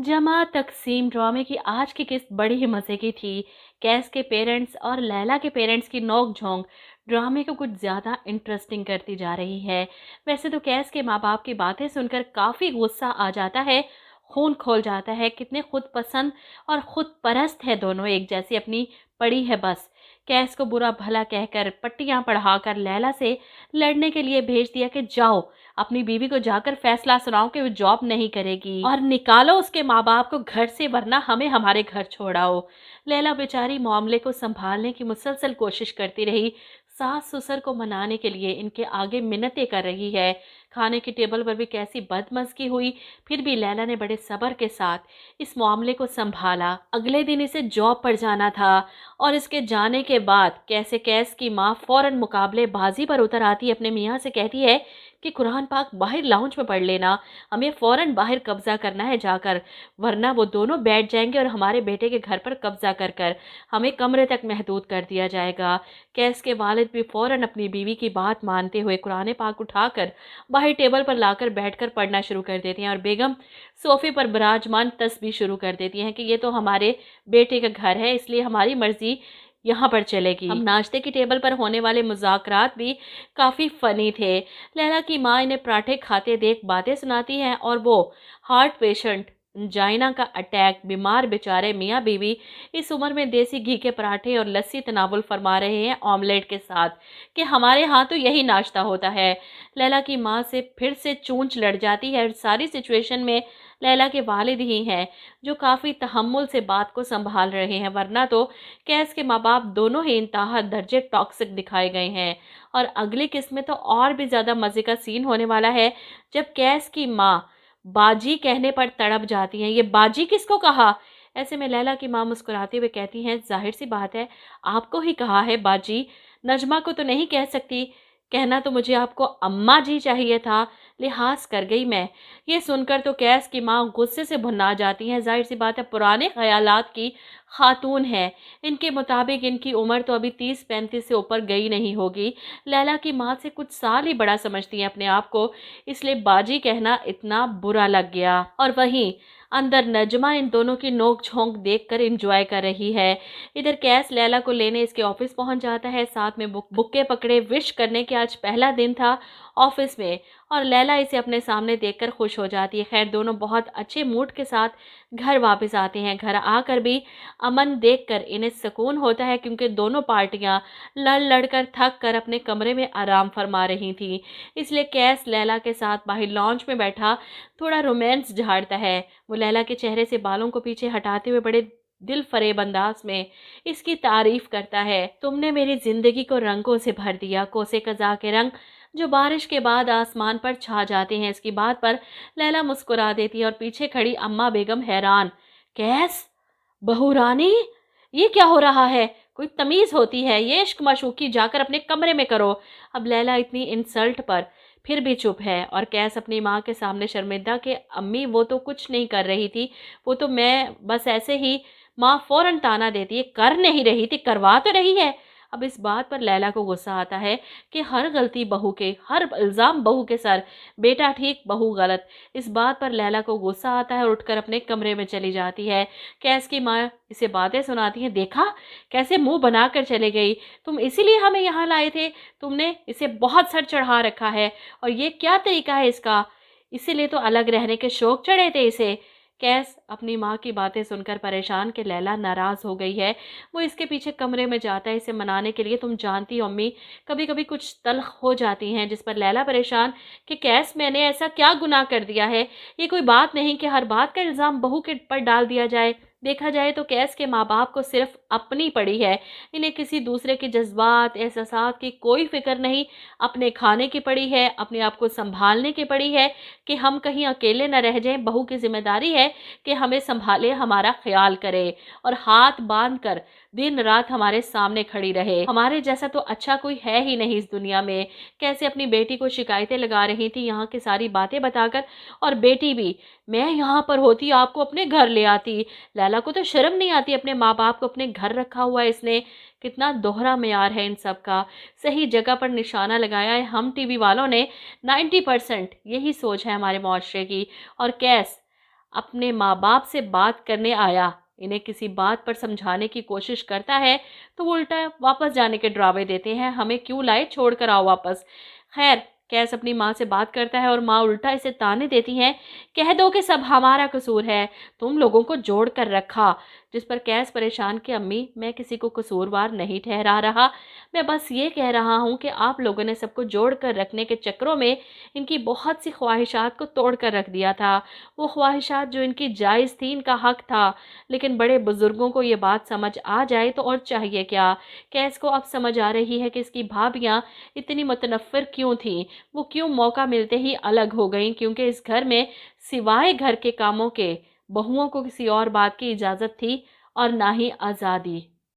जमा तकसीम ड्रामे की आज की किस्त बड़ी ही मज़े की थी। कैस के पेरेंट्स और लैला के पेरेंट्स की नोक-झोंक ड्रामे को कुछ ज़्यादा इंटरेस्टिंग करती जा रही है। वैसे तो कैस के माँ-बाप की बातें सुनकर काफ़ी गुस्सा आ जाता है, खून खोल जाता है, कितने खुद पसंद और खुद परस्त है दोनों एक जैसी अपनी पड़ी है बस। कैस को बुरा भला कहकर, पट्टियाँ पढ़ाकर लैला से लड़ने के लिए भेज दिया कि जाओ अपनी बीवी को जाकर फैसला सुनाओ कि वो जॉब नहीं करेगी और निकालो उसके माँ बाप को घर से, वरना हमें हमारे घर छोड़ाओ। लैला बेचारी मामले को संभालने की मुसलसल कोशिश करती रही, सास ससुर को मनाने के लिए इनके आगे मिन्नतें कर रही है। खाने की टेबल पर भी कैसी बदमज़गी हुई, फिर भी लैला ने बड़े सब्र के साथ इस मामले को संभाला। अगले दिन इसे जॉब पर जाना था और इसके जाने के बाद कैसे कैस की माँ फौरन मुकाबले बाजी पर उतर आती, अपने मियाँ से कहती है कि कुरान पाक बाहर लाउंज में पढ़ लेना, हमें फ़ौरन बाहर कब्ज़ा करना है जाकर, वरना वो दोनों बैठ जाएंगे और हमारे बेटे के घर पर कब्ज़ा कर कर हमें कमरे तक महदूद कर दिया जाएगा। कैस के वालिद भी फ़ौरन अपनी बीवी की बात मानते हुए कुरान पाक उठाकर बाहर टेबल पर लाकर बैठकर पढ़ना शुरू कर देती हैं और बेगम सोफ़े पर विराजमान तस्बीह शुरू कर देती हैं कि ये तो हमारे बेटे का घर है, इसलिए हमारी मर्ज़ी यहाँ पर चलेगी। हम नाश्ते की टेबल पर होने वाले मुज़ाकरात भी काफ़ी फ़नी थे। लैला की माँ इन्हें पराठे खाते देख बातें सुनाती हैं और वो हार्ट पेशेंट, जाइना का अटैक, बीमार बेचारे मियाँ बीवी इस उम्र में देसी घी के पराठे और लस्सी तनावुल फरमा रहे हैं ऑमलेट के साथ कि हमारे यहाँ तो यही नाश्ता होता है। लैला की माँ से फिर से चूंच लड़ जाती है और सारी सिचुएशन में लैला के वालिद ही हैं जो काफ़ी तहम्मुल से बात को संभाल रहे हैं, वरना तो कैस के माँ बाप दोनों ही इंतहा दर्जे टॉक्सिक दिखाए गए हैं। और अगली किस्त में तो और भी ज़्यादा मज़े का सीन होने वाला है जब कैस की माँ बाजी कहने पर तड़प जाती हैं। ये बाजी किसको कहा? ऐसे में लैला की माँ मुस्कुराते हुए कहती हैं, जाहिर सी बात है आपको ही कहा है बाजी, नजमा को तो नहीं कह सकती, कहना तो मुझे आपको अम्मा जी चाहिए था, लिहाज कर गई मैं। ये सुनकर तो कैस की माँ गुस्से से भुना जाती हैं। जाहिर सी बात है पुराने ख्यालात की खातून है, इनके मुताबिक इनकी उम्र तो अभी 30-35 से ऊपर गई नहीं होगी। लैला की माँ से कुछ साल ही बड़ा समझती हैं अपने आप को, इसलिए बाजी कहना इतना बुरा लग गया। और वहीं अंदर नजमा इन दोनों की नोक झोंक देखकर एंजॉय कर रही है। इधर कैस लैला को लेने इसके ऑफिस पहुंच जाता है, साथ में बुक्के पकड़े विश करने के आज पहला दिन था ऑफिस में और लैला इसे अपने सामने देखकर खुश हो जाती है। खैर दोनों बहुत अच्छे मूड के साथ घर वापस आते हैं। घर आकर भी अमन देखकर इन्हें सुकून होता है क्योंकि दोनों पार्टियां लड़ लड़कर थक कर अपने कमरे में आराम फरमा रही थी, इसलिए कैस लैला के साथ बाहर लॉन्च में बैठा थोड़ा रोमांस झाड़ता है। वो लैला के चेहरे से बालों को पीछे हटाते हुए बड़े दिल फरेब अंदाज में इसकी तारीफ करता है। तुमने मेरी जिंदगी को रंगों से भर दिया, कोसे कज़ा के रंग जो बारिश के बाद आसमान पर छा जाते हैं। इसकी बात पर लैला मुस्कुरा देती है और पीछे खड़ी अम्मा बेगम हैरान, कैस बहू रानी ये क्या हो रहा है, कोई तमीज़ होती है, ये इश्क माशूकी जाकर अपने कमरे में करो। अब लैला इतनी इंसल्ट पर फिर भी चुप है और कैस अपनी माँ के सामने शर्मिंदा कि अम्मी वो तो कुछ नहीं कर रही थी, वो तो मैं बस ऐसे ही। माँ फौरन ताना देती है, कर नहीं रही थी, करवा तो रही है। अब इस बात पर लैला को गुस्सा आता है कि हर गलती बहू के, हर इल्ज़ाम बहू के सर, बेटा ठीक बहू गलत। इस बात पर लैला को गुस्सा आता है और उठकर अपने कमरे में चली जाती है। कैस की माँ इसे बातें सुनाती हैं, देखा कैसे मुंह बनाकर चले गई, तुम इसीलिए हमें यहाँ लाए थे, तुमने इसे बहुत सर चढ़ा रखा है और ये क्या तरीका है इसका, इसीलिए तो अलग रहने के शौक चढ़े थे इसे। कैस अपनी माँ की बातें सुनकर परेशान कि लैला नाराज़ हो गई है। वो इसके पीछे कमरे में जाता है इसे मनाने के लिए। तुम जानती हो अम्मी कभी कभी कुछ तल्ख हो जाती हैं, जिस पर लैला परेशान कि कैस मैंने ऐसा क्या गुनाह कर दिया है, ये कोई बात नहीं कि हर बात का इल्ज़ाम बहू के पर डाल दिया जाए। देखा जाए तो कैस के माँ बाप को सिर्फ अपनी पड़ी है, इन्हें किसी दूसरे के जज्बात एहसासात की कोई फिक्र नहीं। अपने खाने की पड़ी है, अपने आप को संभालने की पड़ी है कि हम कहीं अकेले न रह जाएं। बहू की जिम्मेदारी है कि हमें संभाले, हमारा ख्याल करे और हाथ बांध कर दिन रात हमारे सामने खड़ी रहे। हमारे जैसा तो अच्छा कोई है ही नहीं इस दुनिया में। कैसे अपनी बेटी को शिकायतें लगा रही थी यहाँ की सारी बातें बताकर, और बेटी भी, मैं यहाँ पर होती आपको अपने घर ले आती। लैला को तो शर्म नहीं आती, अपने माँ बाप को अपने घर रखा हुआ है इसने। कितना दोहरा मेयार है इन सब का। सही जगह पर निशाना लगाया है हम टीवी वालों ने। 90% यही सोच है हमारे मुआशरे की। और कैस اپنے ماں باپ سے بات کرنے آیا، انہیں کسی بات پر سمجھانے کی کوشش کرتا ہے تو وہ الٹا واپس جانے کے ڈراوے دیتے ہیں، ہمیں کیوں لائے، چھوڑ کر آؤ واپس۔ خیر، کیس اپنی ماں سے بات کرتا ہے اور ماں الٹا اسے تانے دیتی ہیں، کہہ دو کہ سب ہمارا قصور ہے، تم لوگوں کو جوڑ کر رکھا۔ جس پر کیس پریشان کہ امی میں کسی کو قصوروار نہیں ٹھہرا رہا، میں بس یہ کہہ رہا ہوں کہ آپ لوگوں نے سب کو جوڑ کر رکھنے کے چکروں میں ان کی بہت سی خواہشات کو توڑ کر رکھ دیا تھا، وہ خواہشات جو ان کی جائز تھی، ان کا حق تھا، لیکن بڑے بزرگوں کو یہ بات سمجھ آ جائے تو اور چاہیے کیا۔ کیس کو اب سمجھ آ رہی ہے کہ اس کی بھابیاں اتنی متنفر کیوں تھیں، وہ کیوں موقع ملتے ہی الگ ہو گئیں، کیونکہ اس گھر میں سوائے گھر کے کاموں کے بہوؤں کو کسی اور بات کی اجازت تھی اور نہ ہی آزادی۔